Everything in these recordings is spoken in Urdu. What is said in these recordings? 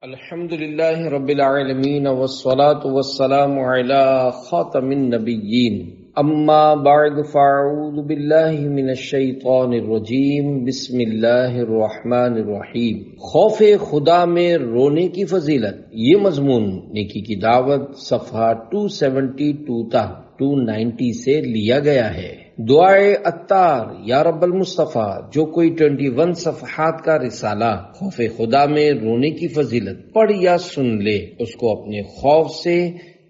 الحمد لله رب العالمين والصلاة والسلام على خاتم النبيين اما بعد فاعوذ بالله من الشیطان الرجیم بسم اللہ الرحمن الرحیم۔ خوف خدا میں رونے کی فضیلت، یہ مضمون نیکی کی دعوت صفحہ 272 تا 290 سے لیا گیا ہے۔ دعائے عطار یا رب المصطفیٰ، جو کوئی 21 صفحات کا رسالہ خوف خدا میں رونے کی فضیلت پڑھ یا سن لے، اس کو اپنے خوف سے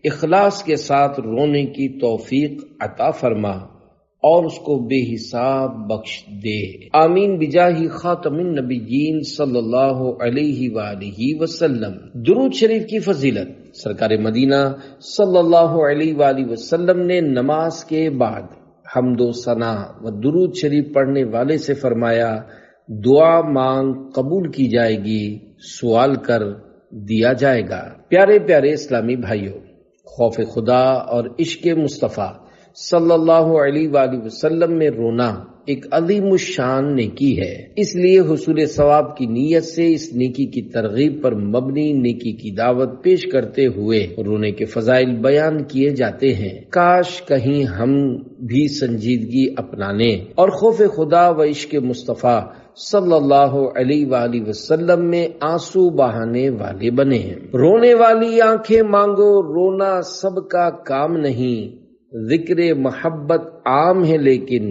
اخلاص کے ساتھ رونے کی توفیق عطا فرما اور اس کو بے حساب بخش دے، آمین بجاہ خاتم النبیین صلی اللہ علیہ وآلہ وسلم۔ درود شریف کی فضیلت، سرکار مدینہ صلی اللہ علیہ وآلہ وسلم نے نماز کے بعد حمد و ثنا و درود شریف پڑھنے والے سے فرمایا، دعا مانگ قبول کی جائے گی، سوال کر دیا جائے گا۔ پیارے پیارے اسلامی بھائیوں، خوف خدا اور عشق مصطفیٰ صلی اللہ علیہ وآلہ وسلم میں رونا ایک عظیم الشان نیکی ہے، اس لیے حصول ثواب کی نیت سے اس نیکی کی ترغیب پر مبنی نیکی کی دعوت پیش کرتے ہوئے رونے کے فضائل بیان کیے جاتے ہیں۔ کاش کہیں ہم بھی سنجیدگی اپنانے اور خوف خدا و عشق مصطفیٰ صلی اللہ علیہ وآلہ وسلم میں آنسو بہانے والے بنے ہیں۔ رونے والی آنکھیں مانگو، رونا سب کا کام نہیں، ذکر محبت عام ہے لیکن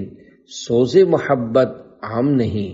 سوز محبت عام نہیں۔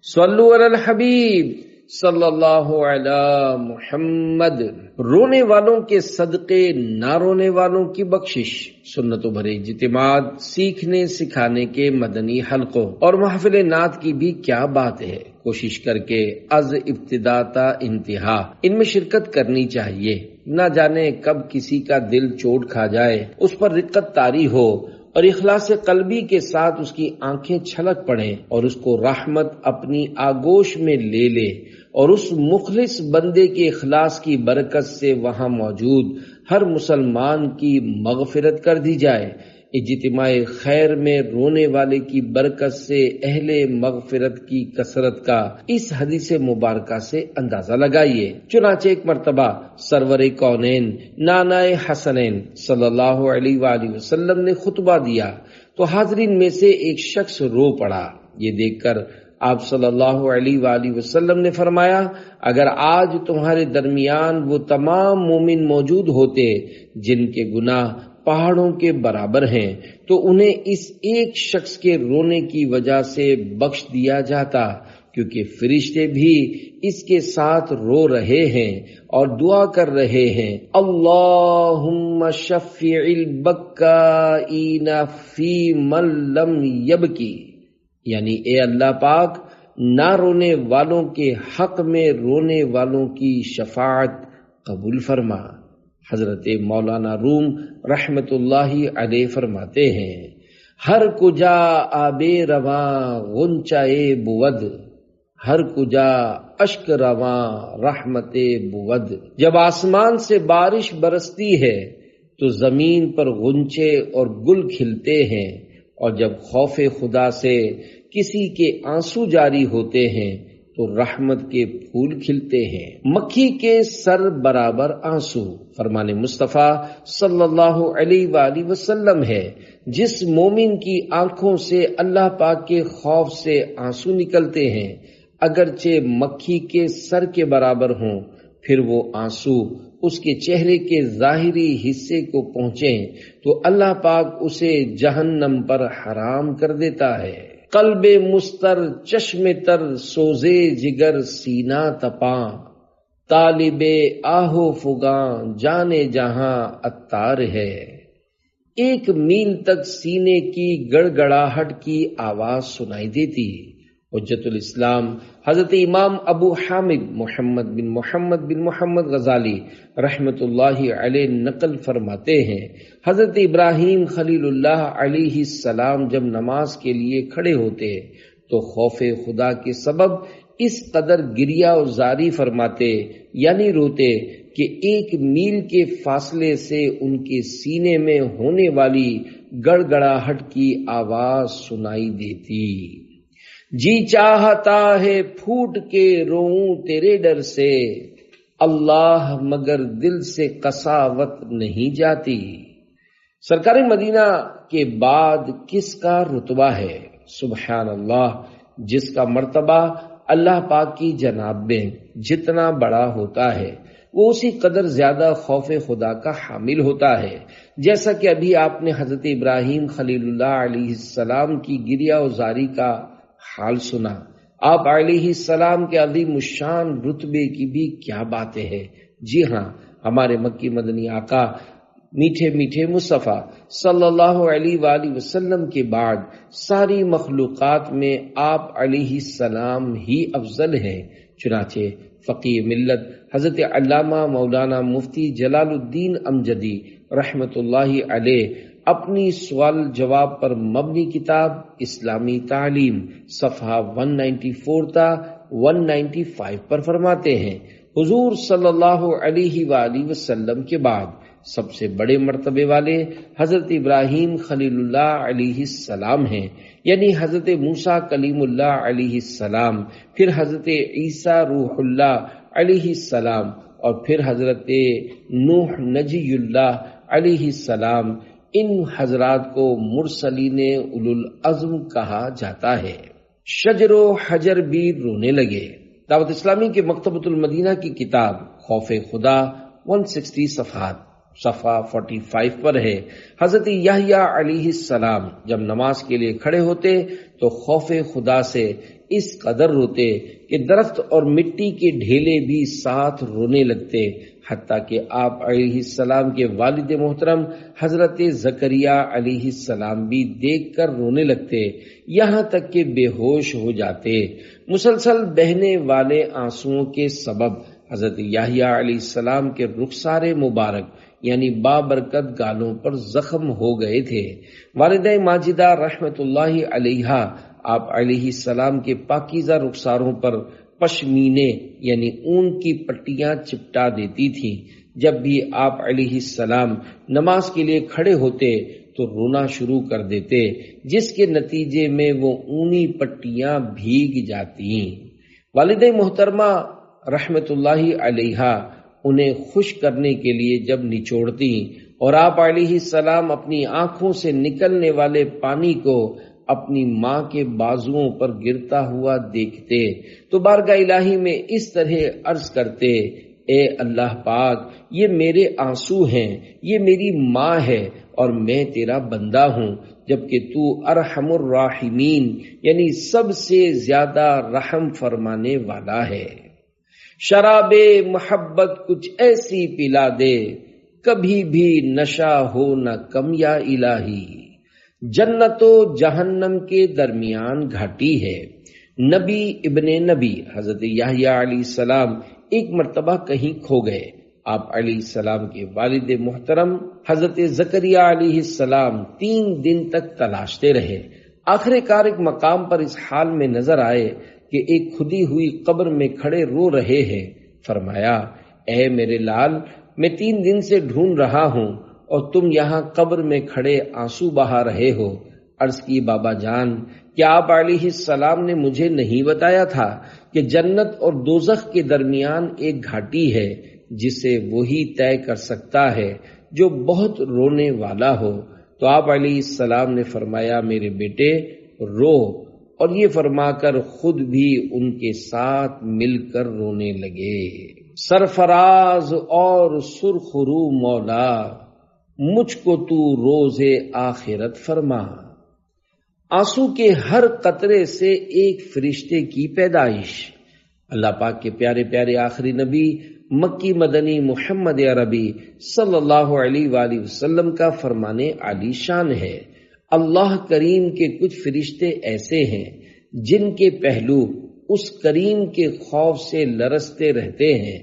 صلو علی الحبیب صلی اللہ علی محمد۔ رونے والوں کے صدقے نہ رونے والوں کی بخشش، سنتوں بھرے اجتماعات، سیکھنے سکھانے کے مدنی حلقوں اور محفل نعت کی بھی کیا بات ہے، کوشش کر کے از ابتدا تا انتہا ان میں شرکت کرنی چاہیے۔ نہ جانے کب کسی کا دل چوٹ کھا جائے، اس پر رقت طاری ہو اور اخلاص قلبی کے ساتھ اس کی آنکھیں چھلک پڑیں اور اس کو رحمت اپنی آغوش میں لے لے اور اس مخلص بندے کے اخلاص کی برکت سے وہاں موجود ہر مسلمان کی مغفرت کر دی جائے۔ اجتماع خیر میں رونے والے کی برکت سے اہل مغفرت کی کثرت کا اس حدیث مبارکہ سے اندازہ لگائیے۔ چنانچہ ایک مرتبہ سرور کونین نانا حسنین صلی اللہ علیہ وآلہ وسلم نے خطبہ دیا تو حاضرین میں سے ایک شخص رو پڑا۔ یہ دیکھ کر آپ صلی اللہ علیہ وآلہ وسلم نے فرمایا، اگر آج تمہارے درمیان وہ تمام مومن موجود ہوتے جن کے گناہ پہاڑوں کے برابر ہیں تو انہیں اس ایک شخص کے رونے کی وجہ سے بخش دیا جاتا، کیونکہ فرشتے بھی اس کے ساتھ رو رہے ہیں اور دعا کر رہے ہیں، اللہم شفع البکائین فی من لم یبکی، یعنی اے اللہ پاک نہ رونے والوں کے حق میں رونے والوں کی شفاعت قبول فرما۔ حضرت مولانا روم رحمت اللہ علیہ فرماتے ہیں، ہر کجا آبے رواں غنچائے بود، ہر کجا اشک رواں رحمت بود۔ جب آسمان سے بارش برستی ہے تو زمین پر غنچے اور گل کھلتے ہیں، اور جب خوف خدا سے کسی کے آنسو جاری ہوتے ہیں تو رحمت کے پھول کھلتے ہیں۔ مکھی کے سر برابر آنسو فرمان مصطفیٰ صلی اللہ علیہ وآلہ وسلم ہے۔ جس مومن کی آنکھوں سے اللہ پاک کے خوف سے آنسو نکلتے ہیں، اگرچہ مکھی کے سر کے برابر ہوں، پھر وہ آنسو اس کے چہرے کے ظاہری حصے کو پہنچیں تو اللہ پاک اسے جہنم پر حرام کر دیتا ہے۔ قلب مستر چشم تر سوزے جگر سینہ تپاں، طالب آہو فگاں جانے جہاں عطار ہے۔ ایک میل تک سینے کی گڑگڑاہٹ کی آواز سنائی دیتی۔ حجت الاسلام حضرت امام ابو حامد محمد بن محمد غزالی رحمت اللہ علیہ نقل فرماتے ہیں، حضرت ابراہیم خلیل اللہ علیہ السلام جب نماز کے لیے کھڑے ہوتے تو خوف خدا کے سبب اس قدر گریہ و زاری فرماتے، یعنی روتے کہ ایک میل کے فاصلے سے ان کے سینے میں ہونے والی گڑگڑاہٹ کی آواز سنائی دیتی۔ جی چاہتا ہے پھوٹ کے روؤں تیرے ڈر سے، اللہ مگر دل سے قساوت نہیں جاتی۔ سرکار مدینہ کے بعد کس کا رتبہ ہے؟ سبحان اللہ، جس کا مرتبہ اللہ پاک کی جناب میں جتنا بڑا ہوتا ہے وہ اسی قدر زیادہ خوف خدا کا حامل ہوتا ہے۔ جیسا کہ ابھی آپ نے حضرت ابراہیم خلیل اللہ علیہ السلام کی گریہ وزاری کا حال سنا، آپ علیہ السلام کے عظیم الشان رتبے کی بھی کیا باتیں ہیں۔ جی ہاں، ہمارے مکی مدنی آقا میٹھے میٹھے مصطفیٰ صلی اللہ علیہ وآلہ وسلم کے بعد ساری مخلوقات میں آپ علیہ السلام ہی افضل ہیں۔ چنانچہ فقیہ ملت حضرت علامہ مولانا مفتی جلال الدین امجدی رحمت اللہ علیہ اپنی سوال جواب پر مبنی کتاب اسلامی تعلیم صفحہ 194 تا 195 پر فرماتے ہیں، حضور صلی اللہ علیہ وآلہ وسلم کے بعد سب سے بڑے مرتبے والے حضرت ابراہیم خلیل اللہ علیہ السلام ہیں، یعنی حضرت موسیٰ کلیم اللہ علیہ السلام، پھر حضرت عیسیٰ روح اللہ علیہ السلام، اور پھر حضرت نوح نجی اللہ علیہ السلام۔ ان حضرات کو مرسلین اولو العزم کہا جاتا ہے۔ شجر و حجر بھی رونے لگے۔ دعوت اسلامی کے مکتبۃ المدینہ کی کتاب خوف خدا 160 صفحہ 45 پر ہے، حضرت یحییٰ علیہ السلام جب نماز کے لیے کھڑے ہوتے تو خوف خدا سے اس قدر روتے کہ درخت اور مٹی کے ڈھیلے بھی ساتھ رونے لگتے، حتیٰ کہ آپ علیہ السلام کے والد محترم حضرت زکریا علیہ السلام بھی دیکھ کر رونے لگتے، یہاں تک کہ بے ہوش ہو جاتے۔ مسلسل بہنے والے آنسوؤں کے سبب حضرت یحییٰ علیہ السلام کے رخسار مبارک یعنی بابرکت گالوں پر زخم ہو گئے تھے۔ والدہ ماجدہ رحمت اللہ علیہا آپ علیہ السلام کے پاکیزہ رخساروں پر پشمینے یعنی اون کی پٹیاں چپٹا دیتی تھیں۔ جب بھی آپ علیہ السلام نماز کے لیے کھڑے ہوتے تو رونا شروع کر دیتے، جس کے نتیجے میں وہ اونی پٹیاں بھیگ جاتی۔ والدہ محترمہ رحمت اللہ علیہا انہیں خوش کرنے کے لیے جب نچوڑتی اور آپ علیہ السلام اپنی آنکھوں سے نکلنے والے پانی کو اپنی ماں کے بازوؤں پر گرتا ہوا دیکھتے تو بارگاہ الہی میں اس طرح عرض کرتے، اے اللہ پاک، یہ میرے آنسو ہیں، یہ میری ماں ہے اور میں تیرا بندہ ہوں، جبکہ تو ارحم الراحمین یعنی سب سے زیادہ رحم فرمانے والا ہے۔ شراب محبت کچھ ایسی پلا دے، کبھی بھی نشہ ہو نہ کم یا الہی۔ جنت و جہنم کے درمیان گھاٹی ہے۔ نبی ابن نبی حضرت یحییٰ علیہ السلام ایک مرتبہ کہیں کھو گئے۔ آپ علیہ السلام کے والد محترم حضرت زکریا علیہ السلام 3 دن تک تلاشتے رہے۔ آخر کار ایک مقام پر اس حال میں نظر آئے کہ ایک کھدی ہوئی قبر میں کھڑے رو رہے ہیں۔ فرمایا، اے میرے لال، میں 3 دن سے ڈھونڈ رہا ہوں اور تم یہاں قبر میں کھڑے آنسو بہا رہے ہو۔ عرض کی، بابا جان، کیا آپ علیہ السلام نے مجھے نہیں بتایا تھا کہ جنت اور دوزخ کے درمیان ایک گھاٹی ہے جسے وہی طے کر سکتا ہے جو بہت رونے والا ہو؟ تو آپ علیہ السلام نے فرمایا، میرے بیٹے رو، اور یہ فرما کر خود بھی ان کے ساتھ مل کر رونے لگے۔ سرفراز اور سرخ رو مولا، مجھ کو تو روز آخرت فرما۔ آنسو کے ہر قطرے سے ایک فرشتے کی پیدائش۔ اللہ پاک کے پیارے پیارے آخری نبی مکی مدنی محمد عربی صلی اللہ علیہ وآلہ وسلم کا فرمانے عالی شان ہے۔ اللہ کریم کے کچھ فرشتے ایسے ہیں جن کے پہلو اس کریم کے خوف سے لرزتے رہتے ہیں۔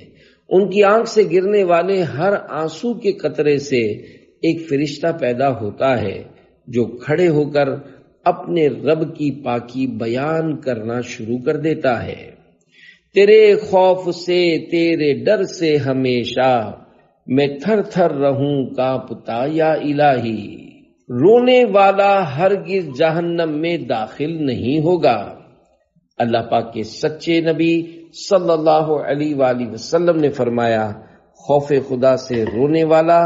ان کی آنکھ سے گرنے والے ہر آنسو کے قطرے سے ایک فرشتہ پیدا ہوتا ہے جو کھڑے ہو کر اپنے رب کی پاکی بیان کرنا شروع کر دیتا ہے۔ تیرے خوف سے، تیرے ڈر سے ہمیشہ میں تھر تھر رہوں کانپتا یا الہی۔ رونے والا ہرگز جہنم میں داخل نہیں ہوگا۔ اللہ پاک کے سچے نبی صلی اللہ علیہ وآلہ وسلم نے فرمایا، خوف خدا سے رونے والا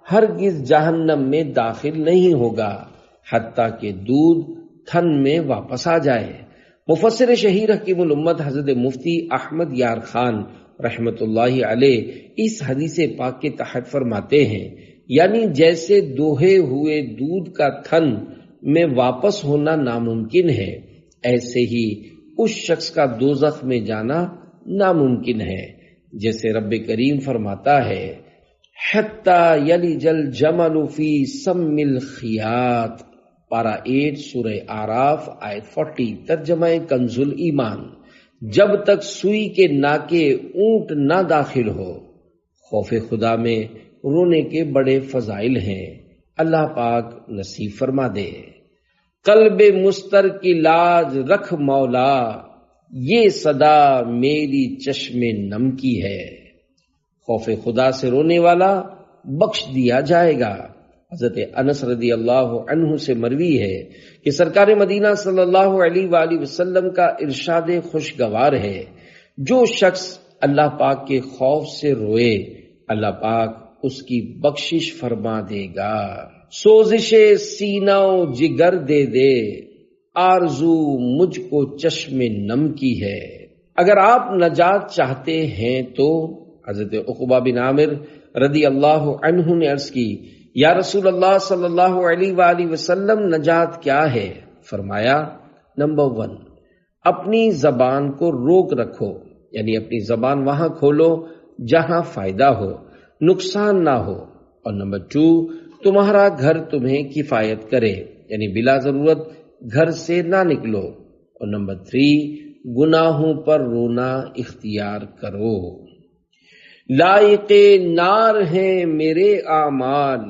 ہرگز جہنم میں داخل نہیں ہوگا حتیٰ کہ دودھ تھن میں واپس آ جائے۔ مفسر شہیر حکیم الامت حضرت مفتی احمد یار خان رحمت اللہ علیہ اس حدیث پاک کے تحت فرماتے ہیں، یعنی جیسے دوہے ہوئے دودھ کا تھن میں واپس ہونا ناممکن ہے، ایسے ہی اس شخص کا دوزخ میں جانا ناممکن ہے، جیسے رب کریم فرماتا ہے حتی یلج الجمل فی سم الخیاط، پارہ 8 سورہ اعراف آیت 40، ترجمہ کنز الایمان، جب تک سوئی کے ناکے اونٹ نہ داخل ہو۔ خوف خدا میں رونے کے بڑے فضائل ہیں، اللہ پاک نصیب فرما دے۔ قلب مستر کی لاج رکھ مولا، یہ صدا میری چشم نم کی ہے۔ خوف خدا سے رونے والا بخش دیا جائے گا۔ حضرت انس رضی اللہ عنہ سے مروی ہے کہ سرکار مدینہ صلی اللہ علیہ وآلہ وسلم کا ارشاد خوشگوار ہے، جو شخص اللہ پاک کے خوف سے روئے اللہ پاک اس کی بخشش فرما دے گا۔ سوزش سینہ و جگر دے دے، آرزو مجھ کو چشم نم کی ہے۔ اگر آپ نجات چاہتے ہیں تو حضرت عقبہ بن عامر رضی اللہ عنہ نے عرض کی، یا رسول اللہ صلی اللہ علیہ وآلہ وسلم نجات کیا ہے؟ فرمایا، نمبر 1، اپنی زبان کو روک رکھو، یعنی اپنی زبان وہاں کھولو جہاں فائدہ ہو، نقصان نہ ہو، اور نمبر 2، تمہارا گھر تمہیں کفایت کرے، یعنی بلا ضرورت گھر سے نہ نکلو، اور نمبر 3، گناہوں پر رونا اختیار کرو۔ لائق نار ہیں میرے اعمال،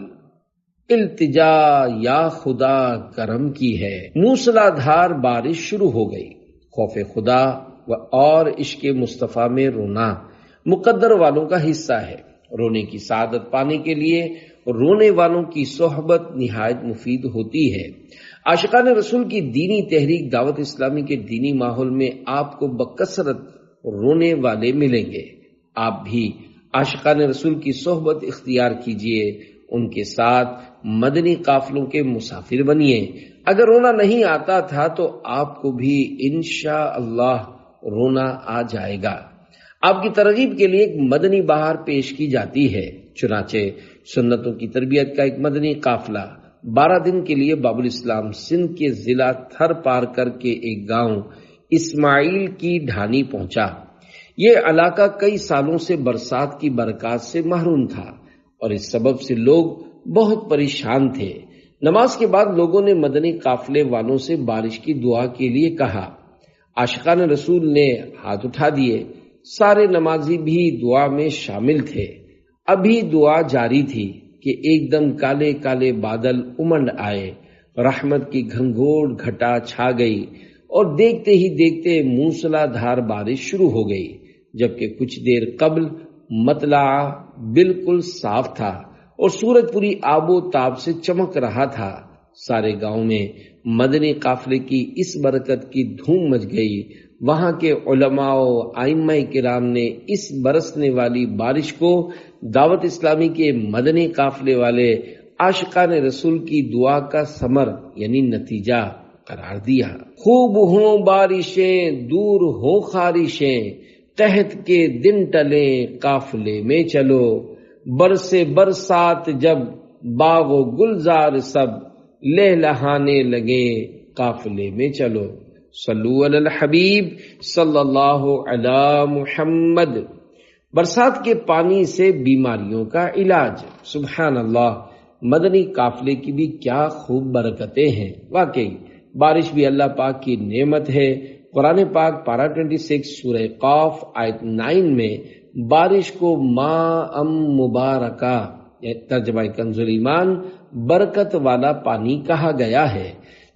التجا یا خدا کرم کی ہے۔ موسلا دھار بارش شروع ہو گئی۔ خوف خدا اور عشق مصطفیٰ میں رونا مقدر والوں کا حصہ ہے۔ رونے کی سعادت پانے کے لیے رونے والوں کی صحبت نہایت مفید ہوتی ہے۔ عاشقان رسول کی دینی تحریک دعوت اسلامی کے دینی ماحول میں آپ کو بکثرت رونے والے ملیں گے۔ آپ بھی عاشقان رسول کی صحبت اختیار کیجئے، ان کے ساتھ مدنی قافلوں کے مسافر بنیے۔ اگر رونا نہیں آتا تھا تو آپ کو بھی انشاءاللہ رونا آ جائے گا۔ آپ کی ترغیب کے لیے ایک مدنی بہار پیش کی جاتی ہے۔ چنانچہ سنتوں کی تربیت کا ایک مدنی قافلہ 12 دن کے لیے باب الاسلام سندھ کے ضلع تھر پار کر کے ایک گاؤں اسماعیل کی ڈھانی پہنچا۔ یہ علاقہ کئی سالوں سے برسات کی برکات سے محروم تھا اور اس سبب سے لوگ بہت پریشان تھے۔ نماز کے بعد لوگوں نے مدنی قافلے والوں سے بارش کی دعا کے لیے کہا۔ عاشقان رسول نے ہاتھ اٹھا دیے۔ سارے نمازی بھی دعا میں شامل تھے۔ ابھی دعا جاری تھی کہ ایک دم کالے کالے بادل امنڈ آئے، رحمت کی گھنگھوڑ گھٹا چھا گئی اور دیکھتے ہی دیکھتے موسلا دھار بارش شروع ہو گئی، جبکہ کچھ دیر قبل مطلع بالکل صاف تھا اور سورج پوری آب و تاب سے چمک رہا تھا۔ سارے گاؤں میں مدنی قافلے کی اس برکت کی دھوم مچ گئی۔ وہاں کے علماء و ائمہ کرام نے اس برسنے والی بارش کو دعوت اسلامی کے مدنی قافلے والے عاشقان رسول کی دعا کا ثمر یعنی نتیجہ قرار دیا۔ خوب ہوں بارشیں دور ہوں خارشیں، قحط کے دن ٹلیں قافلے میں چلو، برسے برسات جب باغ و گلزار سب لہلہانے لگے قافلے میں چلو۔ صلو علی الحبیب صلی اللہ علی محمد۔ برسات کے پانی سے بیماریوں کا علاج، سبحان اللہ۔ مدنی قافلے کی بھی کیا خوب برکتیں ہیں۔ واقعی بارش بھی اللہ پاک کی نعمت ہے۔ قرآن پاک پارہ 26 سورہ قاف آیت 9 میں بارش کو ماء مبارکہ ترجمہ کنز الایمان برکت والا پانی کہا گیا ہے۔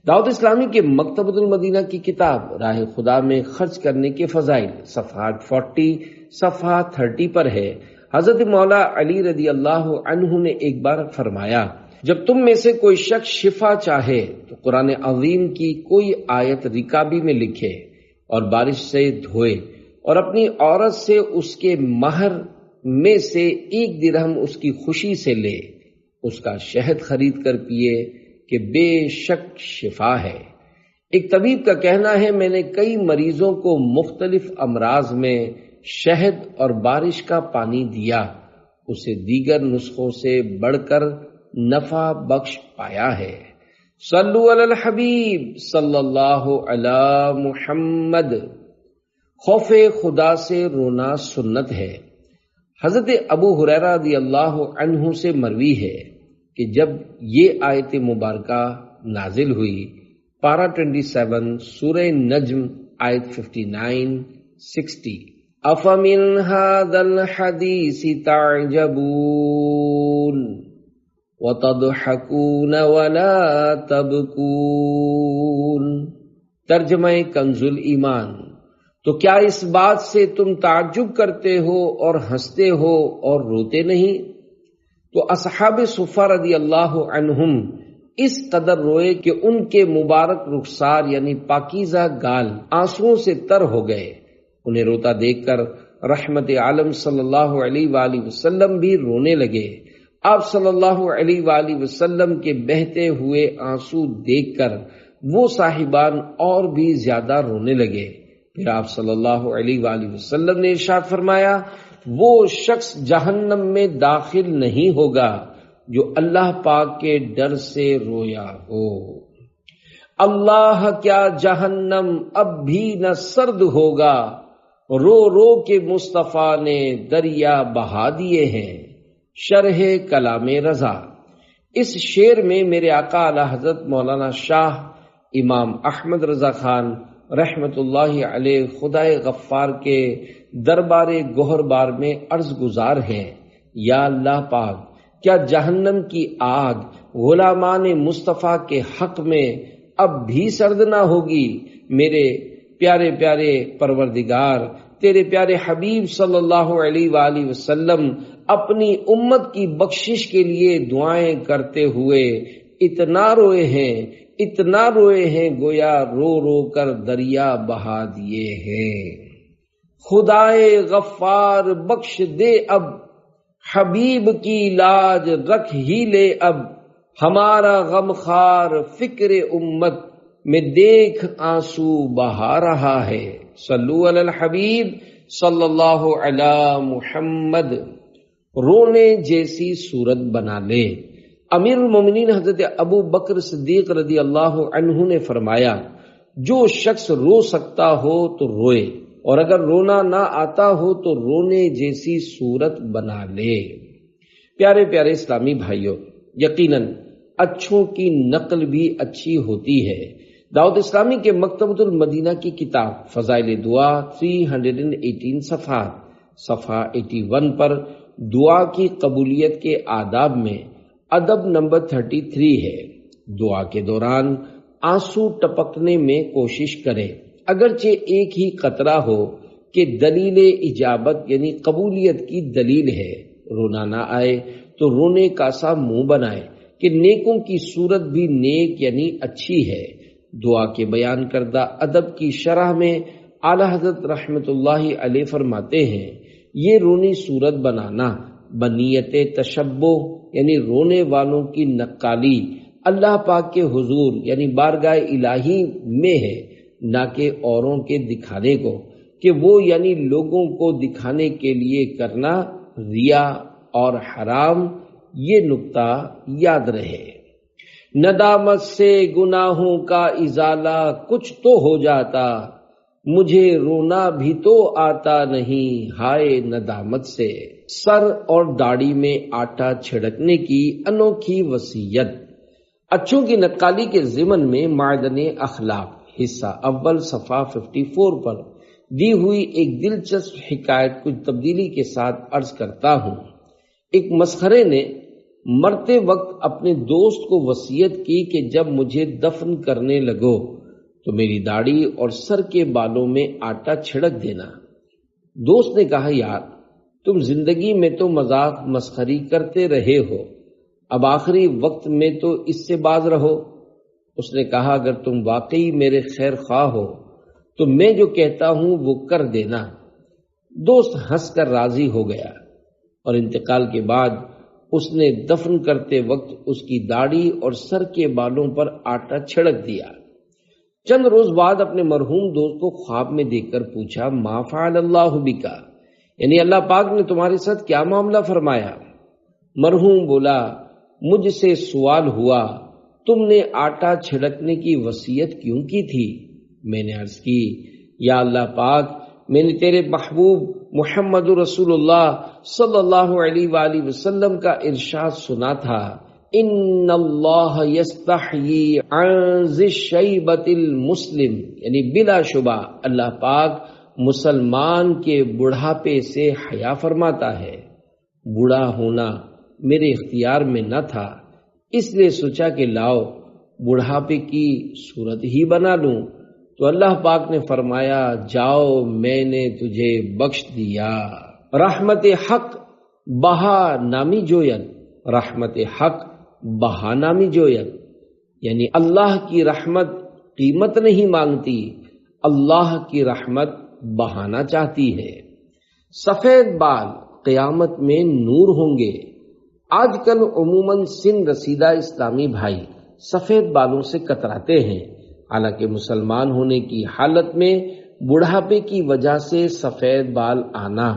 دعوت اسلامی کے مکتبۃ المدینہ کی کتاب راہ خدا میں خرچ کرنے کے فضائل صفحات 40 صفحہ 30 پر ہے۔ حضرت مولا علی رضی اللہ عنہ نے ایک بار فرمایا، جب تم میں سے کوئی شخص شفا چاہے تو قرآن عظیم کی کوئی آیت رکابی میں لکھے اور بارش سے دھوئے اور اپنی عورت سے اس کے مہر میں سے 1 درہم اس کی خوشی سے لے، اس کا شہد خرید کر پیے کہ بے شک شفا ہے۔ ایک طبیب کا کہنا ہے، میں نے کئی مریضوں کو مختلف امراض میں شہد اور بارش کا پانی دیا، اسے دیگر نسخوں سے بڑھ کر نفع بخش پایا ہے۔ صلو علی الحبیب صلی اللہ علی محمد۔ خوف خدا سے رونا سنت ہے۔ حضرت ابو ہریرہ رضی اللہ عنہ سے مروی ہے کہ جب یہ آیت مبارکہ نازل ہوئی، پارہ 27 سورہ نجم آیت 59 60، افمن ھذا الحدیث تعجبون وتضحکون ولا تبکون، ترجمہ کنز الایمان، تو کیا اس بات سے تم تعجب کرتے ہو اور ہنستے ہو اور روتے نہیں؟ تو اصحاب صفہ رضی اللہ عنہم اس قدر روئے کہ ان کے مبارک رخسار یعنی پاکیزہ گال آنسوؤں سے تر ہو گئے۔ انہیں روتا دیکھ کر رحمت عالم صلی اللہ علیہ وآلہ وسلم بھی رونے لگے۔ آپ صلی اللہ علیہ وآلہ وسلم کے بہتے ہوئے آنسو دیکھ کر وہ صاحبان اور بھی زیادہ رونے لگے۔ پھر آپ صلی اللہ علیہ وآلہ وسلم نے ارشاد فرمایا، وہ شخص جہنم میں داخل نہیں ہوگا جو اللہ پاک کے ڈر سے رویا ہو۔ اللہ، کیا جہنم اب بھی نہ سرد ہوگا، رو رو کے مصطفیٰ نے دریا بہا دیے ہیں۔ شرح کلام رضا۔ اس شعر میں میرے آقا اعلی حضرت مولانا شاہ امام احمد رضا خان رحمت اللہ علیہ خدائے غفار کے دربار گوہر بار میں عرض گزار ہیں، یا اللہ پاک، کیا جہنم کی آگ غلامان مصطفیٰ کے حق میں اب بھی سرد نہ ہوگی؟ میرے پیارے پیارے پروردگار، تیرے پیارے حبیب صلی اللہ علیہ وآلہ وسلم اپنی امت کی بخشش کے لیے دعائیں کرتے ہوئے اتنا روئے ہیں گویا رو رو کر دریا بہا دیے ہیں۔ خدائے غفار بخش دے اب، حبیب کی لاج رکھ ہی لے اب، ہمارا غمخوار فکر امت میں دیکھ آنسو بہا رہا ہے۔ صلو علی الحبیب صلی اللہ علی محمد۔ رونے جیسی صورت بنا لے۔ امیر المومنین حضرت ابو بکر صدیق رضی اللہ عنہ نے فرمایا، جو شخص رو سکتا ہو تو روئے، اور اگر رونا نہ آتا ہو تو رونے جیسی صورت بنا لے۔ پیارے پیارے اسلامی بھائیوں، یقیناً اچھوں کی نقل بھی اچھی ہوتی ہے۔ دعوت اسلامی کے مکتبۃ المدینہ کی کتاب فضائل دعا 318 صفحہ 81 پر دعا کی قبولیت کے آداب میں ادب نمبر 33 ہے۔ دعا کے دوران آنسو ٹپکنے میں کوشش کریں، اگرچہ ایک ہی قطرہ ہو کہ دلیل اجابت یعنی قبولیت کی دلیل ہے۔ رونا نہ آئے تو رونے کا سا منہ بنائے کہ نیکوں کی صورت بھی نیک یعنی اچھی ہے۔ دعا کے بیان کردہ ادب کی شرح میں اعلی حضرت رحمت اللہ علیہ فرماتے ہیں، یہ رونی صورت بنانا بنیت تشبہ یعنی رونے والوں کی نقالی اللہ پاک کے حضور یعنی بارگاہ الہی میں ہے، نہ کہ اوروں کے دکھانے کو، کہ وہ یعنی لوگوں کو دکھانے کے لیے کرنا ریا اور حرام۔ یہ نقطہ یاد رہے۔ ندامت سے گناہوں کا ازالہ کچھ تو ہو جاتا، مجھے رونا بھی تو آتا نہیں ہائے ندامت سے۔ سر اور داڑھی میں آٹا چھڑکنے کی انوکھی وصیت۔ اچھوں کی نقالی کے ضمن میں معدن اخلاق حصہ اول صفحہ 54 پر دی ہوئی ایک دلچسپ حکایت کچھ تبدیلی کے ساتھ عرض کرتا ہوں۔ ایک مسخرے نے مرتے وقت اپنے دوست کو وصیت کی کہ جب مجھے دفن کرنے لگو تو میری داڑھی اور سر کے بالوں میں آٹا چھڑک دینا۔ دوست نے کہا، یار تم زندگی میں تو مذاق مسخری کرتے رہے ہو، اب آخری وقت میں تو اس سے باز رہو۔ اس نے کہا، اگر تم واقعی میرے خیر خواہ ہو تو میں جو کہتا ہوں وہ کر دینا، دوست ہنس کر راضی ہو گیا اور انتقال کے بعد اس نے دفن کرتے وقت اس کی داڑھی اور سر کے بالوں پر آٹا چھڑک دیا۔ چند روز بعد اپنے مرحوم دوست کو خواب میں دیکھ کر پوچھا، ما فعل اللہ بکا، یعنی اللہ پاک نے تمہارے ساتھ کیا معاملہ فرمایا؟ مرحوم بولا، مجھ سے سوال ہوا تم نے آٹا چھڑکنے کی وصیت کیوں کی تھی؟ میں نے عرض کی، یا اللہ پاک، میں نے تیرے محبوب محمد رسول اللہ صلی اللہ علیہ وآلہ وسلم کا ارشاد سنا تھا، ان اللہ یستحیی عن ذی الشیبۃ المسلم، یعنی بلا شبہ اللہ پاک مسلمان کے بڑھاپے سے حیا فرماتا ہے۔ بوڑھا ہونا میرے اختیار میں نہ تھا، اس لیے سوچا کہ لاؤ بڑھاپے کی صورت ہی بنا لوں، تو اللہ پاک نے فرمایا، جاؤ میں نے تجھے بخش دیا۔ رحمت حق بہا نامی جوین، رحمت حق بہا نامی جوین، یعنی اللہ کی رحمت قیمت نہیں مانگتی، اللہ کی رحمت بہانا چاہتی ہے۔ سفید بال قیامت میں نور ہوں گے۔ آج کل عموماً سن رسیدہ اسلامی بھائی سفید بالوں سے کتراتے ہیں، حالانکہ مسلمان ہونے کی حالت میں بڑھاپے کی وجہ سے سفید بال آنا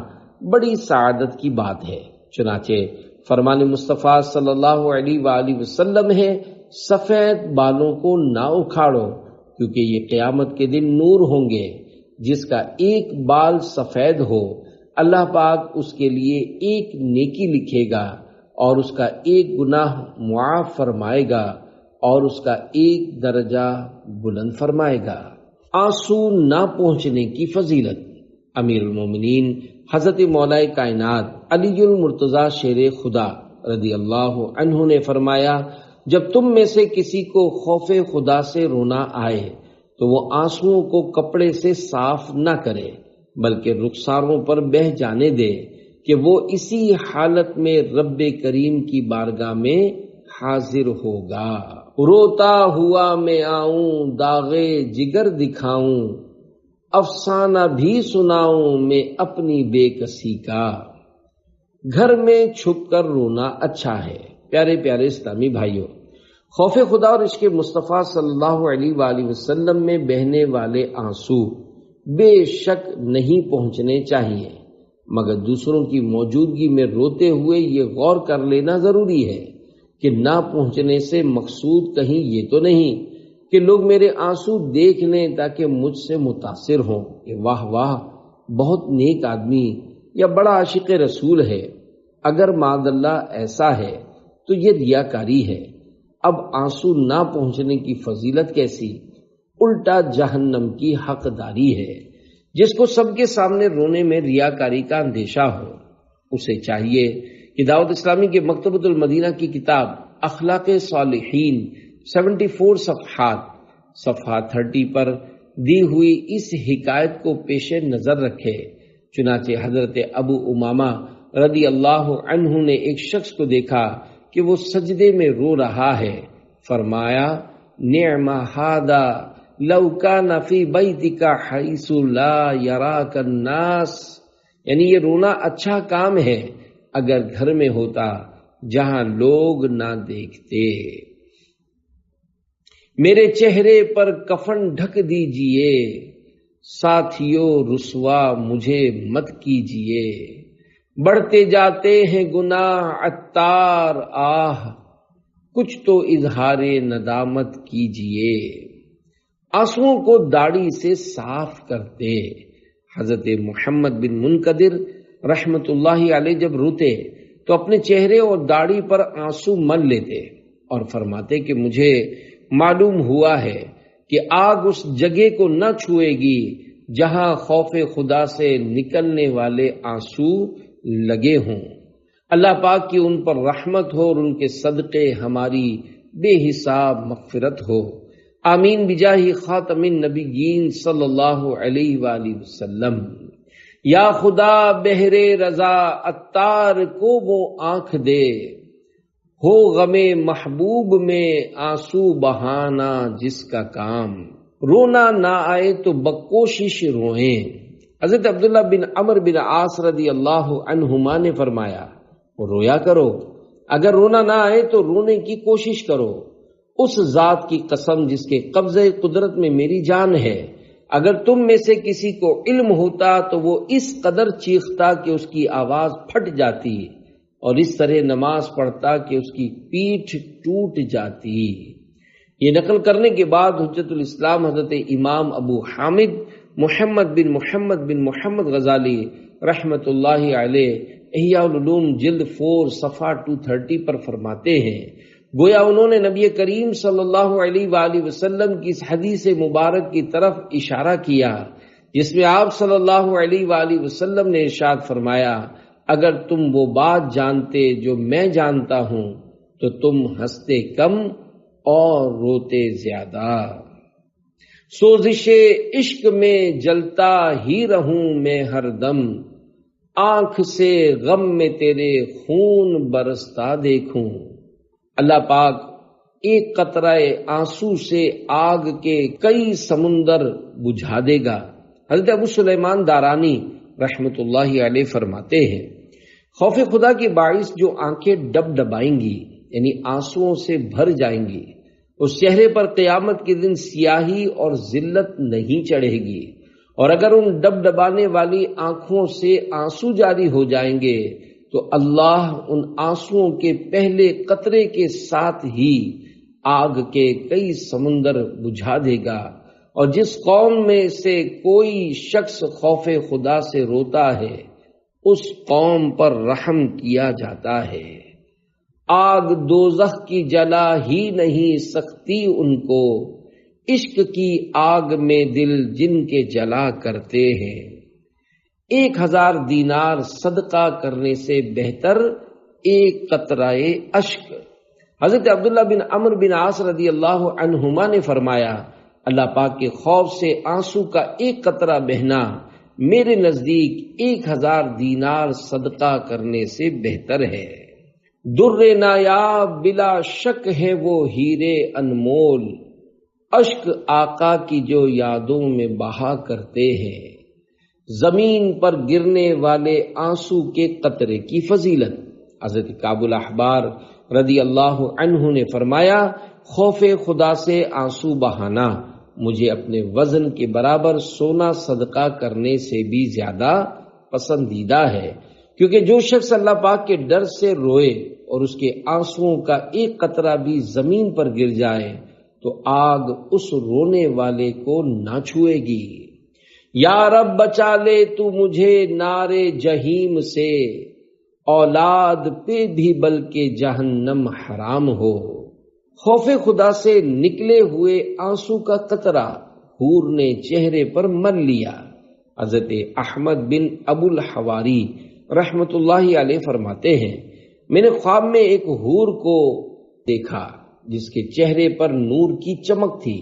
بڑی سعادت کی بات ہے۔ چنانچہ فرمان مصطفیٰ صلی اللہ علیہ وآلہ وسلم ہے، سفید بالوں کو نہ اکھاڑو، کیونکہ یہ قیامت کے دن نور ہوں گے۔ جس کا ایک بال سفید ہو، اللہ پاک اس کے لیے ایک نیکی لکھے گا اور اس کا ایک گناہ معاف فرمائے گا اور اس کا ایک درجہ بلند فرمائے گا۔ آنسو نہ پہنچنے کی فضیلت۔ امیر المومنین حضرت مولا کائنات علی المرتضیٰ شیر خدا رضی اللہ عنہ نے فرمایا، جب تم میں سے کسی کو خوف خدا سے رونا آئے تو وہ آنسوؤں کو کپڑے سے صاف نہ کرے، بلکہ رخساروں پر بہہ جانے دے کہ وہ اسی حالت میں رب کریم کی بارگاہ میں حاضر ہوگا۔ روتا ہوا میں آؤں، داغے جگر دکھاؤں، افسانہ بھی سناؤں میں اپنی بے کسی کا۔ گھر میں چھپ کر رونا اچھا ہے۔ پیارے پیارے اسلامی بھائیوں، خوف خدا اور عشق مصطفیٰ صلی اللہ علیہ وآلہ وسلم میں بہنے والے آنسو بے شک نہیں پہنچنے چاہیے، مگر دوسروں کی موجودگی میں روتے ہوئے یہ غور کر لینا ضروری ہے کہ نہ پہنچنے سے مقصود کہیں یہ تو نہیں کہ لوگ میرے آنسو دیکھ لیں تاکہ مجھ سے متاثر ہوں کہ واہ واہ بہت نیک آدمی یا بڑا عاشق رسول ہے۔ اگر معاذ اللہ ایسا ہے تو یہ ریاکاری ہے۔ اب آنسو نہ پہنچنے کی فضیلت کیسی؟ الٹا جہنم کی حقداری ہے۔ جس کو سب کے سامنے رونے میں ریاکاری کا اندیشہ ہو، اسے چاہیے کہ دعوت اسلامی کے مکتبۃ المدینہ کی کتاب اخلاق صالحین 74 صفحہ 30 پر دی ہوئی اس حکایت کو پیش نظر رکھے۔ چنانچہ حضرت ابو امامہ رضی اللہ عنہ نے ایک شخص کو دیکھا کہ وہ سجدے میں رو رہا ہے، فرمایا، نعم ھذا لو کان فی بیتک حیث لا یراک الناس، یعنی یہ رونا اچھا کام ہے اگر گھر میں ہوتا جہاں لوگ نہ دیکھتے۔ میرے چہرے پر کفن ڈھک دیجئے، ساتھیوں رسوا مجھے مت کیجئے، بڑھتے جاتے ہیں گناہ عطار، آہ کچھ تو اظہار ندامت کیجئے۔ آنسوؤں کو داڑھی سے صاف کرتے۔ حضرت محمد بن منقدر رحمت اللہ علیہ جب روتے تو اپنے چہرے اور داڑھی پر آنسو مل لیتے اور فرماتے کہ مجھے معلوم ہوا ہے کہ آگ اس جگہ کو نہ چھوئے گی جہاں خوف خدا سے نکلنے والے آنسو لگے ہوں۔ اللہ پاک کی ان پر رحمت ہو اور ان کے صدقے ہماری بے حساب مغفرت ہو۔ آمین بجاہ خاتم النبیین صلی اللہ علیہ وآلہ وسلم۔ یا خدا بہر رضا عطار کو وہ آنکھ دے، ہو غم محبوب میں آنسو بہانا جس کا کام۔ رونا نہ آئے تو بکوشش روئیں، حضرت عبداللہ بن عمر بن عاص رضی اللہ عنہما نے فرمایا، رویا کرو، اگر رونا نہ آئے تو رونے کی کوشش کرو، اس ذات کی قسم جس کے قبضے قدرت میں میری جان ہے، اگر تم میں سے کسی کو علم ہوتا تو وہ اس قدر چیختا کہ اس کی آواز پھٹ جاتی، اور اس طرح نماز پڑھتا کہ اس کی پیٹھ ٹوٹ جاتی۔ یہ نقل کرنے کے بعد حجت الاسلام حضرت امام ابو حامد محمد بن محمد غزالی رحمت اللہ علیہ احیاء العلوم جلد 4 صفحہ 230 پر فرماتے ہیں، گویا انہوں نے نبی کریم صلی اللہ علیہ وآلہ وسلم کی اس حدیث مبارک کی طرف اشارہ کیا جس میں آپ صلی اللہ علیہ وآلہ وسلم نے ارشاد فرمایا، اگر تم وہ بات جانتے جو میں جانتا ہوں تو تم ہنستے کم اور روتے زیادہ۔ سوزش عشق میں جلتا ہی رہوں میں ہر دم، آنکھ سے غم میں تیرے خون برستا دیکھوں۔ اللہ پاک ایک قطرہ آنسو سے آگ کے کئی سمندر بجھا دے گا۔ حضرت ابو سلیمان دارانی رحمت اللہ علیہ فرماتے ہیں، خوف خدا کے باعث جو آنکھیں ڈب ڈبائیں گی یعنی آنسوؤں سے بھر جائیں گی، اس چہرے پر قیامت کے دن سیاہی اور ذلت نہیں چڑھے گی، اور اگر ان ڈب ڈبانے والی آنکھوں سے آنسو جاری ہو جائیں گے تو اللہ ان آنسوؤں کے پہلے قطرے کے ساتھ ہی آگ کے کئی سمندر بجھا دے گا۔ اور جس قوم میں سے کوئی شخص خوف خدا سے روتا ہے اس قوم پر رحم کیا جاتا ہے۔ آگ دوزخ کی جلا ہی نہیں سکتی ان کو، عشق کی آگ میں دل جن کے جلا کرتے ہیں۔ 1000 دینار صدقہ کرنے سے بہتر ایک قطرہ اشک۔ حضرت عبداللہ بن عمر بن عاص رضی اللہ عنہما نے فرمایا، اللہ پاک کے خوف سے آنسو کا ایک قطرہ بہنا میرے نزدیک 1000 دینار صدقہ کرنے سے بہتر ہے۔ در نایاب بلا شک ہے وہ ہیرے انمول، اشک آقا کی جو یادوں میں بہا کرتے ہیں۔ زمین پر گرنے والے آنسو کے قطرے کی فضیلت۔ حضرت کعب الاحبار رضی اللہ عنہ نے فرمایا، خوف خدا سے آنسو بہانا مجھے اپنے وزن کے برابر سونا صدقہ کرنے سے بھی زیادہ پسندیدہ ہے، کیونکہ جو شخص اللہ پاک کے ڈر سے روئے اور اس کے آنسوؤں کا ایک قطرہ بھی زمین پر گر جائے تو آگ اس رونے والے کو نہ چھوئے گی۔ یا رب بچا لے تو مجھے نارے جہیم سے، اولاد پہ بھی بلکہ جہنم حرام ہو۔ خوف خدا سے نکلے ہوئے آنسو کا قطرہ حور نے چہرے پر مل لیا۔ حضرت احمد بن ابو الحواری رحمت اللہ علیہ فرماتے ہیں، میں نے خواب میں ایک حور کو دیکھا جس کے چہرے پر نور کی چمک تھی۔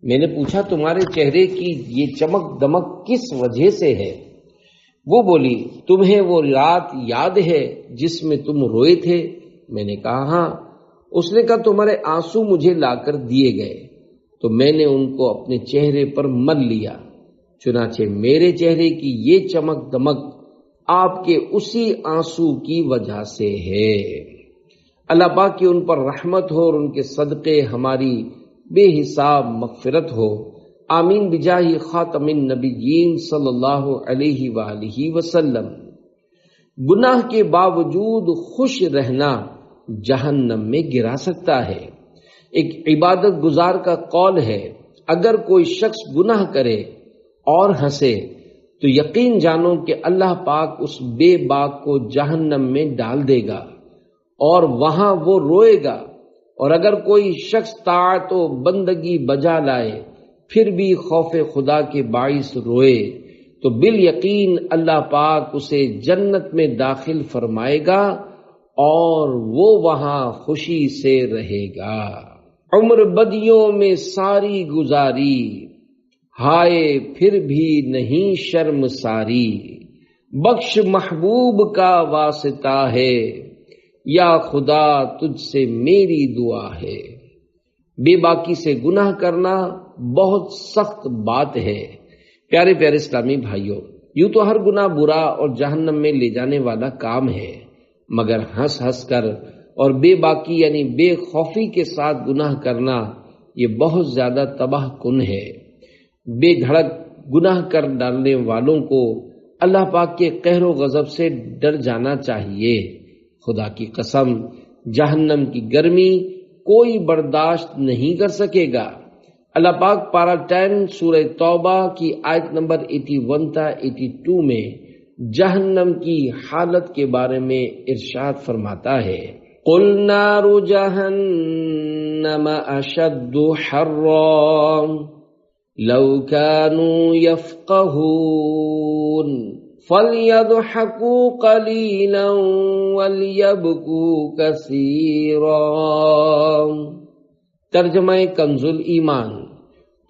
میں نے پوچھا، تمہارے چہرے کی یہ چمک دمک کس وجہ سے ہے؟ وہ بولی، تمہیں وہ رات یاد ہے جس میں تم روئے تھے؟ میں نے کہا ہاں۔ اس نے کہا، تمہارے آنسو مجھے لا کر دیے گئے تو میں نے ان کو اپنے چہرے پر مل لیا، چنانچہ میرے چہرے کی یہ چمک دمک آپ کے اسی آنسو کی وجہ سے ہے۔ اللہ پاک کی ان پر رحمت ہو اور ان کے صدقے ہماری بے حساب مغفرت ہو، آمین بجاہ خاتم النبیین صلی اللہ علیہ وآلہ وسلم۔ گناہ کے باوجود خوش رہنا جہنم میں گرا سکتا ہے۔ ایک عبادت گزار کا قول ہے، اگر کوئی شخص گناہ کرے اور ہنسے تو یقین جانو کہ اللہ پاک اس بے باک کو جہنم میں ڈال دے گا اور وہاں وہ روئے گا، اور اگر کوئی شخص طاعت و بندگی بجا لائے پھر بھی خوف خدا کے باعث روئے تو بالیقین اللہ پاک اسے جنت میں داخل فرمائے گا اور وہ وہاں خوشی سے رہے گا۔ عمر بدیوں میں ساری گزاری، ہائے پھر بھی نہیں شرم ساری، بخش محبوب کا واسطہ ہے، یا خدا تجھ سے میری دعا ہے۔ بے باکی سے گناہ کرنا بہت سخت بات ہے۔ پیارے پیارے اسلامی بھائیوں، یوں تو ہر گناہ برا اور جہنم میں لے جانے والا کام ہے، مگر ہنس ہنس کر اور بے باکی یعنی بے خوفی کے ساتھ گناہ کرنا یہ بہت زیادہ تباہ کن ہے۔ بے دھڑک گناہ کر ڈالنے والوں کو اللہ پاک کے قہر و غضب سے ڈر جانا چاہیے۔ خدا کی قسم جہنم کی گرمی کوئی برداشت نہیں کر سکے گا۔ اللہ پاک پارہ 10 سورہ توبہ کی آیت نمبر 81 تا 82 میں جہنم کی حالت کے بارے میں ارشاد فرماتا ہے، قُلْ نَارُ جَهَنَّمَ أَشَدُّ حَرًّا لَوْ كَانُوا يَفْقَهُونَ فَلْيَضْحَكُوا قَلِيلًا وَلْيَبْكُوا كَثِيرًا۔ ترجمہ کنز الایمان،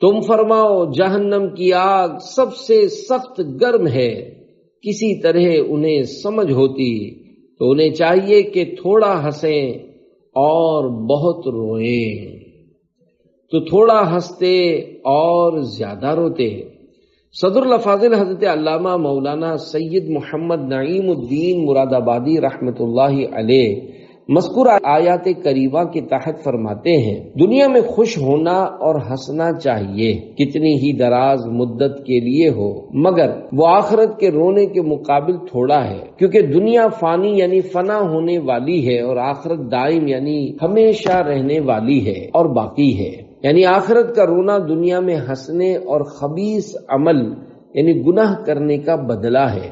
تم فرماؤ جہنم کی آگ سب سے سخت گرم ہے، کسی طرح انہیں سمجھ ہوتی تو انہیں چاہیے کہ تھوڑا ہنسیں اور بہت روئیں، تو تھوڑا ہنستے اور زیادہ روتے۔ صدر الافاضل حضرت علامہ مولانا سید محمد نعیم الدین مراد آبادی رحمۃ اللہ علیہ مذکور آیات کریمہ کے تحت فرماتے ہیں، دنیا میں خوش ہونا اور ہنسنا چاہیے، کتنی ہی دراز مدت کے لیے ہو، مگر وہ آخرت کے رونے کے مقابل تھوڑا ہے، کیونکہ دنیا فانی یعنی فنا ہونے والی ہے اور آخرت دائم یعنی ہمیشہ رہنے والی ہے اور باقی ہے۔ یعنی آخرت کا رونا دنیا میں ہنسنے اور خبیث عمل یعنی گناہ کرنے کا بدلہ ہے۔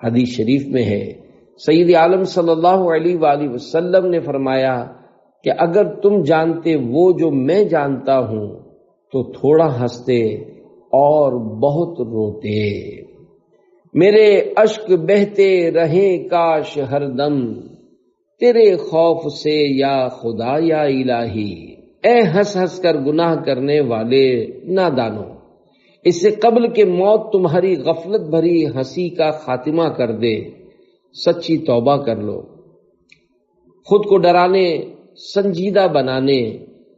حدیث شریف میں ہے، سید عالم صلی اللہ علیہ وآلہ وسلم نے فرمایا کہ اگر تم جانتے وہ جو میں جانتا ہوں تو تھوڑا ہنستے اور بہت روتے۔ میرے اشک بہتے رہیں کاش ہر دم، تیرے خوف سے یا خدا یا الہی۔ اے ہنس ہنس کر گناہ کرنے والے نادانو، اس سے قبل کہ موت تمہاری غفلت بھری ہنسی کا خاتمہ کر دے، سچی توبہ کر لو۔ خود کو ڈرانے، سنجیدہ بنانے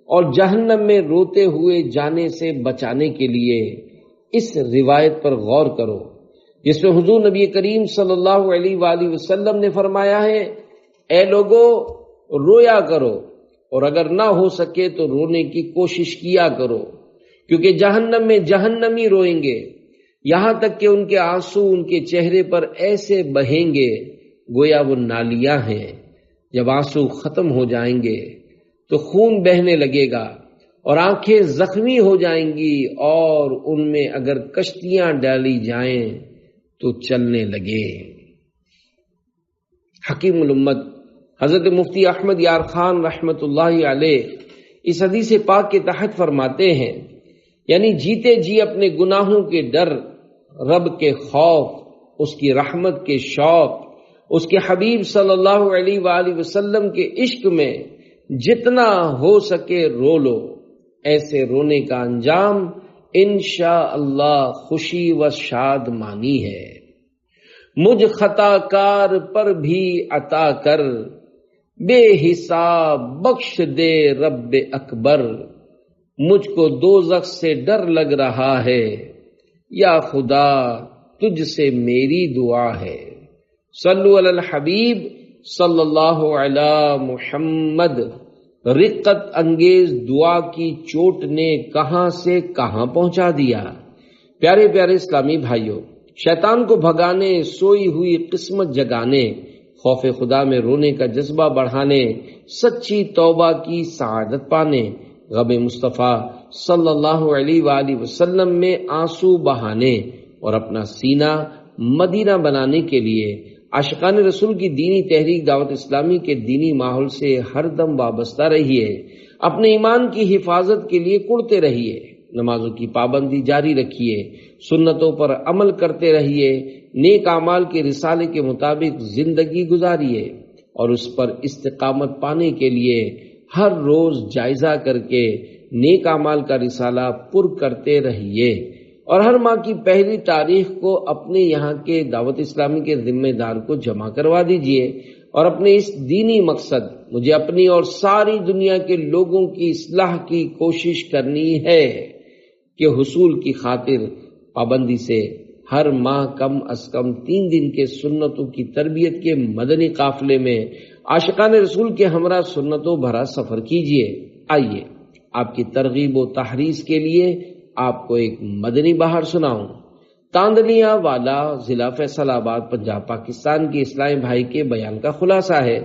اور جہنم میں روتے ہوئے جانے سے بچانے کے لیے اس روایت پر غور کرو، جس میں حضور نبی کریم صلی اللہ علیہ وآلہ وسلم نے فرمایا ہے، اے لوگو رویا کرو، اور اگر نہ ہو سکے تو رونے کی کوشش کیا کرو، کیونکہ جہنم میں جہنمی روئیں گے، یہاں تک کہ ان کے آنسو ان کے چہرے پر ایسے بہیں گے گویا وہ نالیاں ہیں۔ جب آنسو ختم ہو جائیں گے تو خون بہنے لگے گا اور آنکھیں زخمی ہو جائیں گی، اور ان میں اگر کشتیاں ڈالی جائیں تو چلنے لگے۔ حکیم الامت حضرت مفتی احمد یار خان رحمت اللہ علیہ اس حدیث پاک کے تحت فرماتے ہیں، یعنی جیتے جی اپنے گناہوں کے ڈر، رب کے خوف، اس کی رحمت کے شوق، اس کے حبیب صلی اللہ علیہ وآلہ وسلم کے عشق میں جتنا ہو سکے رو لو۔ ایسے رونے کا انجام انشاءاللہ خوشی و شادمانی ہے۔ مجھ خطا کار پر بھی عطا کر، بے حساب بخش دے رب اکبر۔ مجھ کو دوزخ سے ڈر لگ رہا ہے، یا خدا تجھ سے میری دعا ہے۔ صلو علی الحبیب صلی اللہ علی محمد۔ رقت انگیز دعا کی چوٹ نے کہاں سے کہاں پہنچا دیا۔ پیارے پیارے اسلامی بھائیوں، شیطان کو بھگانے، سوئی ہوئی قسمت جگانے، خوف خدا میں رونے کا جذبہ بڑھانے، سچی توبہ کی سعادت پانے، غم مصطفیٰ صلی اللہ علیہ وآلہ وسلم میں آنسو بہانے اور اپنا سینہ مدینہ بنانے کے لیے عاشقان رسول کی دینی تحریک دعوت اسلامی کے دینی ماحول سے ہر دم وابستہ رہیے، اپنے ایمان کی حفاظت کے لیے کڑتے رہیے، نمازوں کی پابندی جاری رکھیے، سنتوں پر عمل کرتے رہیے، نیک اعمال کے رسالے کے مطابق زندگی گزاریے، اور اس پر استقامت پانے کے لیے ہر روز جائزہ کر کے نیک اعمال کا رسالہ پر کرتے رہیے، اور ہر ماہ کی پہلی تاریخ کو اپنے یہاں کے دعوت اسلامی کے ذمہ دار کو جمع کروا دیجئے، اور اپنے اس دینی مقصد مجھے اپنی اور ساری دنیا کے لوگوں کی اصلاح کی کوشش کرنی ہے کہ حصول کی خاطر پابندی سے ہر ماہ کم از کم 3 دن کے سنتوں کی تربیت کے مدنی قافلے میں عاشقان رسول کے ہمراہ سنتوں بھرا سفر کیجیے۔ آئیے آپ کی ترغیب و تحریض کے لیے آپ کو ایک مدنی بہار سناؤں۔ تاندنیا والا، ضلع فیصل آباد، پنجاب، پاکستان کے اسلامی بھائی کے بیان کا خلاصہ ہے۔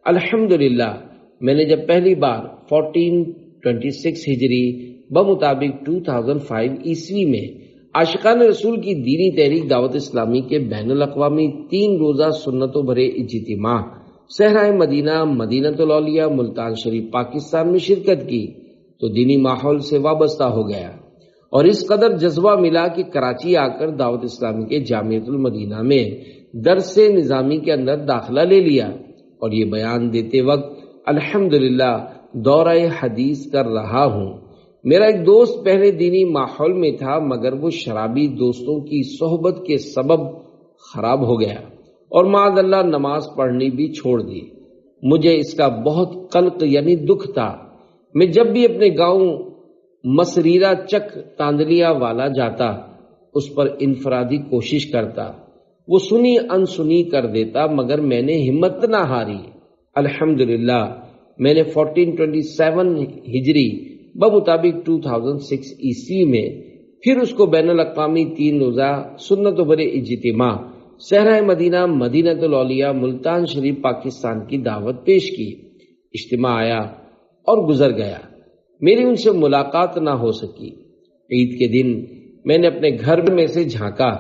الحمدللہ میں نے جب پہلی بار 1426 ہجری بمطابق 2005 عیسوی میں عاشقان رسول کی دینی تحریک دعوت اسلامی کے بین الاقوامی 3 روزہ سنتوں بھرے اجتماع صحرائے مدینہ، مدینۃ الاولیاء، ملتان شریف، پاکستان میں شرکت کی تو دینی ماحول سے وابستہ ہو گیا اور اس قدر جذبہ ملا کہ کراچی آ کر دعوت اسلامی کے جامعۃ المدینہ میں درس نظامی کے اندر داخلہ لے لیا اور یہ بیان دیتے وقت الحمدللہ دورہ حدیث کر رہا ہوں۔ میرا ایک دوست پہلے دینی ماحول میں تھا مگر وہ شرابی دوستوں کی صحبت کے سبب خراب ہو گیا اور معاذ اللہ نماز پڑھنی بھی چھوڑ دی۔ مجھے اس کا بہت قلق یعنی دکھ تھا۔ میں جب بھی اپنے گاؤں مسریرہ چک تاندلیا والا جاتا اس پر انفرادی کوشش کرتا، وہ سنی انسنی کر دیتا مگر میں نے ہمت نہ ہاری۔ الحمدللہ میں نے 1427 ہجری بمطابق 2006 عیسوی میں پھر اس کو بین الاقوامی 3 روزہ سنتوں بھرے اجتماع صحرائے مدینہ، مدینۃ الاولیاء، ملتان شریف، پاکستان کی دعوت پیش کی۔ اجتماع آیا اور گزر گیا، میری ان سے ملاقات نہ ہو سکی۔ عید کے دن میں نے اپنے گھر میں سے جھانکا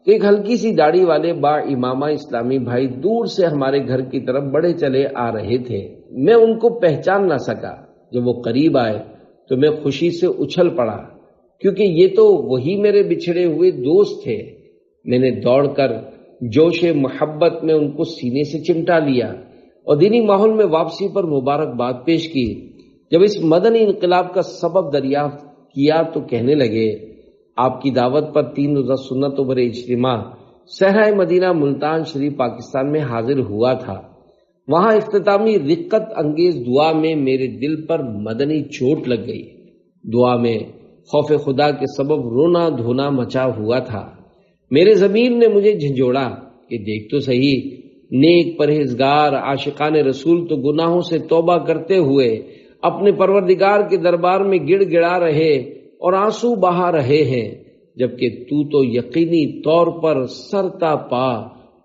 تو ایک ہلکی سی داڑھی والے با امامہ اسلامی بھائی دور سے ہمارے گھر کی طرف بڑھے چلے آ رہے تھے۔ میں ان کو پہچان نہ سکا۔ جب وہ قریب آئے تو میں خوشی سے اچھل پڑا کیونکہ یہ تو وہی میرے بچھڑے ہوئے دوست تھے۔ میں نے دوڑ کر جوش محبت میں ان کو سینے سے چمٹا لیا اور دینی ماحول میں واپسی پر مبارکباد پیش کی۔ جب اس مدنی انقلاب کا سبب دریافت کیا تو کہنے لگے آپ کی دعوت پر 3 روزہ سنتوں بھرے اجتماع صحرائے مدینہ، ملتان شریف، پاکستان میں حاضر ہوا تھا۔ وہاں اختتامی رقت انگیز دعا میں میرے دل پر مدنی چوٹ لگ گئی۔ دعا میں خوف خدا کے سبب رونا دھونا مچا ہوا تھا۔ میرے ضمیر نے مجھے جھنجھوڑا کہ دیکھ تو صحیح، نیک پرہیزگار عاشقان رسول تو گناہوں سے توبہ کرتے ہوئے اپنے پروردگار کے دربار میں گڑ گڑا رہے اور آنسو بہا رہے ہیں، جبکہ تو یقینی طور پر سرتا پا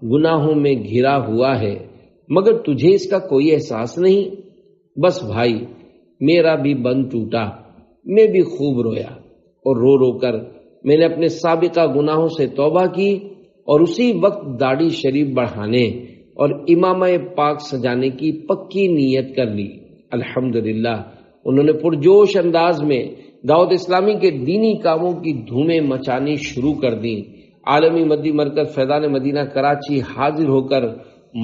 گناہوں میں گھرا ہوا ہے، مگر تجھے اس کا کوئی احساس نہیں۔ بس بھائی میرا بھی بند ٹوٹا، میں بھی خوب رویا اور رو رو کر میں نے اپنے سابقہ گناہوں سے توبہ کی اور اسی وقت داڑھی شریف بڑھانے اور امامہ پاک سجانے کی پکی نیت کر لی۔ الحمدللہ انہوں نے پرجوش انداز میں دعوت اسلامی کے دینی کاموں کی دھومیں مچانی شروع کر دیں۔ عالمی مدی مرکز فیضان مدینہ کراچی حاضر ہو کر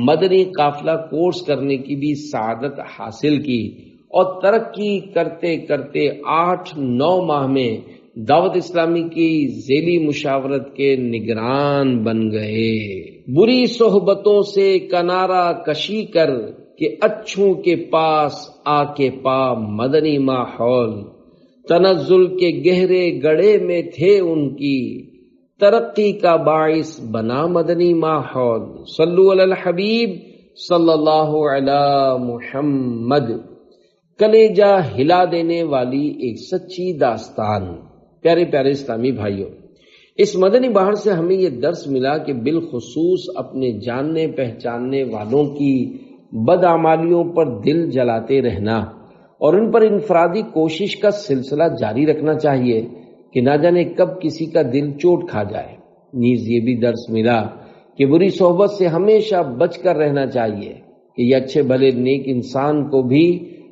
مدنی قافلہ کورس کرنے کی بھی سعادت حاصل کی اور ترقی کرتے کرتے 8-9 ماہ میں دعوت اسلامی کی ذیلی مشاورت کے نگران بن گئے۔ بری صحبتوں سے کنارہ کشی کر کہ اچھوں کے پاس آ کے پا مدنی ماحول، تنزل کے گہرے گڑھے میں تھے ان کی، ترقی کا باعث بنا مدنی ماحول۔ صلو علی الحبیب صلی اللہ علی محمد۔ کلیجہ ہلا دینے والی ایک سچی داستان۔ پیارے پیارے اسلامی بھائیوں، اس مدنی بہار سے ہمیں یہ درس ملا کہ بالخصوص اپنے جاننے پہچاننے والوں کی بدعمالیوں پر دل جلاتے رہنا اور ان پر انفرادی کوشش کا سلسلہ جاری رکھنا چاہیے کہ نہ جانے کب کسی کا دل چوٹ کھا جائے۔ نیز یہ بھی درس ملا کہ بری صحبت سے ہمیشہ بچ کر رہنا چاہیے کہ یہ اچھے بھلے نیک انسان کو بھی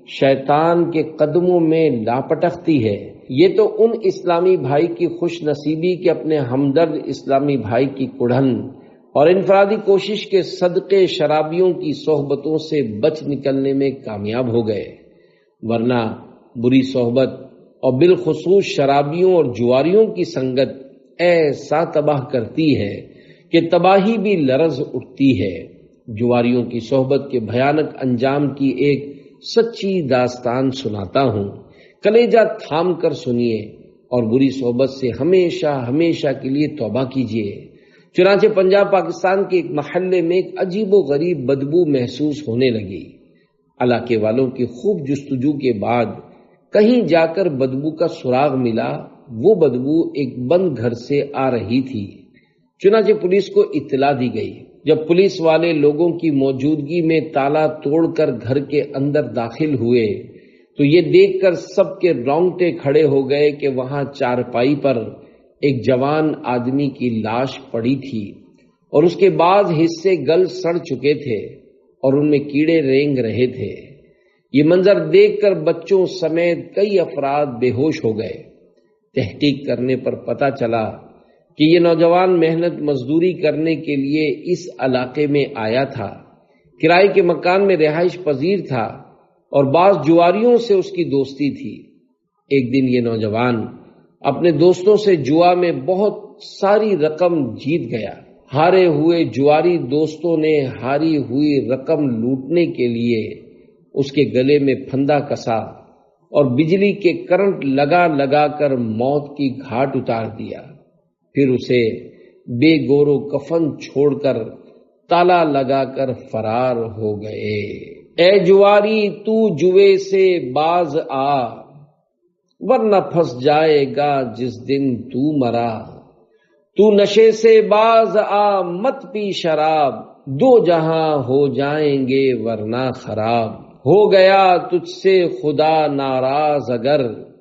شیطان کے قدموں میں لاپٹکتی ہے۔ یہ تو ان اسلامی بھائی کی خوش نصیبی کہ اپنے ہمدرد اسلامی بھائی کی کڑھن اور انفرادی کوشش کے صدقے شرابیوں کی صحبتوں سے بچ نکلنے میں کامیاب ہو گئے، ورنہ بری صحبت اور بالخصوص شرابیوں اور جواریوں کی سنگت ایسا تباہ کرتی ہے کہ تباہی بھی لرز اٹھتی ہے۔ جواریوں کی صحبت کے بھیانک انجام کی ایک سچی داستان سناتا ہوں، کلیجہ تھام کر سنیے اور بری صحبت سے ہمیشہ ہمیشہ کے لیے توبہ کیجیے۔ چنانچہ پنجاب پاکستان کے ایک محلے میں ایک عجیب و غریب بدبو محسوس ہونے لگی۔ علاقے والوں کی خوب جستجو کے بعد کہیں جا کر بدبو کا سراغ ملا۔ وہ بدبو ایک بند گھر سے آ رہی تھی۔ چنانچہ پولیس کو اطلاع دی گئی۔ جب پولیس والے لوگوں کی موجودگی میں تالا توڑ کر گھر کے اندر داخل ہوئے تو یہ دیکھ کر سب کے رونگٹے کھڑے ہو گئے کہ وہاں چارپائی پر ایک جوان آدمی کی لاش پڑی تھی اور اس کے بعض حصے گل سڑ چکے تھے اور ان میں کیڑے رینگ رہے تھے۔ یہ منظر دیکھ کر بچوں سمیت کئی افراد بے ہوش ہو گئے۔ تحقیق کرنے پر پتہ چلا کہ یہ نوجوان محنت مزدوری کرنے کے لیے اس علاقے میں آیا تھا، کرائے کے مکان میں رہائش پذیر تھا اور بعض جواریوں سے اس کی دوستی تھی۔ ایک دن یہ نوجوان اپنے دوستوں سے جوا میں بہت ساری رقم جیت گیا۔ ہارے ہوئے جواری دوستوں نے ہاری ہوئی رقم لوٹنے کے لیے اس کے گلے میں پھندا کسا اور بجلی کے کرنٹ لگا لگا کر موت کی گھاٹ اتار دیا۔ پھر اسے بے گور و کفن چھوڑ کر تالا لگا کر فرار ہو گئے۔ اے جواری تو جوے سے باز آ، ورنہ پھنس جائے گا جس دن تو مرا۔ تو نشے سے باز آ مت پی شراب، دو جہاں ہو جائیں گے ورنہ خراب۔ ہو گیا تجھ سے خدا ناراض اگر،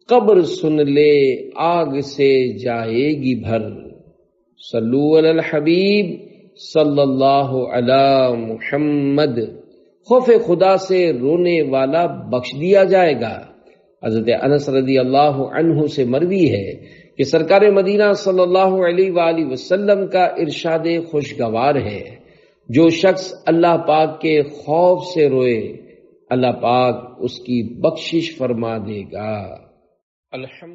قبر سن لے آگ سے جائے گی بھر۔ صلو علی الحبیب صلی اللہ علی محمد۔ خوف خدا سے رونے والا بخش دیا جائے گا۔ حضرت انس رضی اللہ عنہ سے مروی ہے کہ سرکار مدینہ صلی اللہ علیہ وآلہ وسلم کا ارشاد خوشگوار ہے، جو شخص اللہ پاک کے خوف سے روئے اللہ پاک اس کی بخشش فرما دے گا۔ الحمد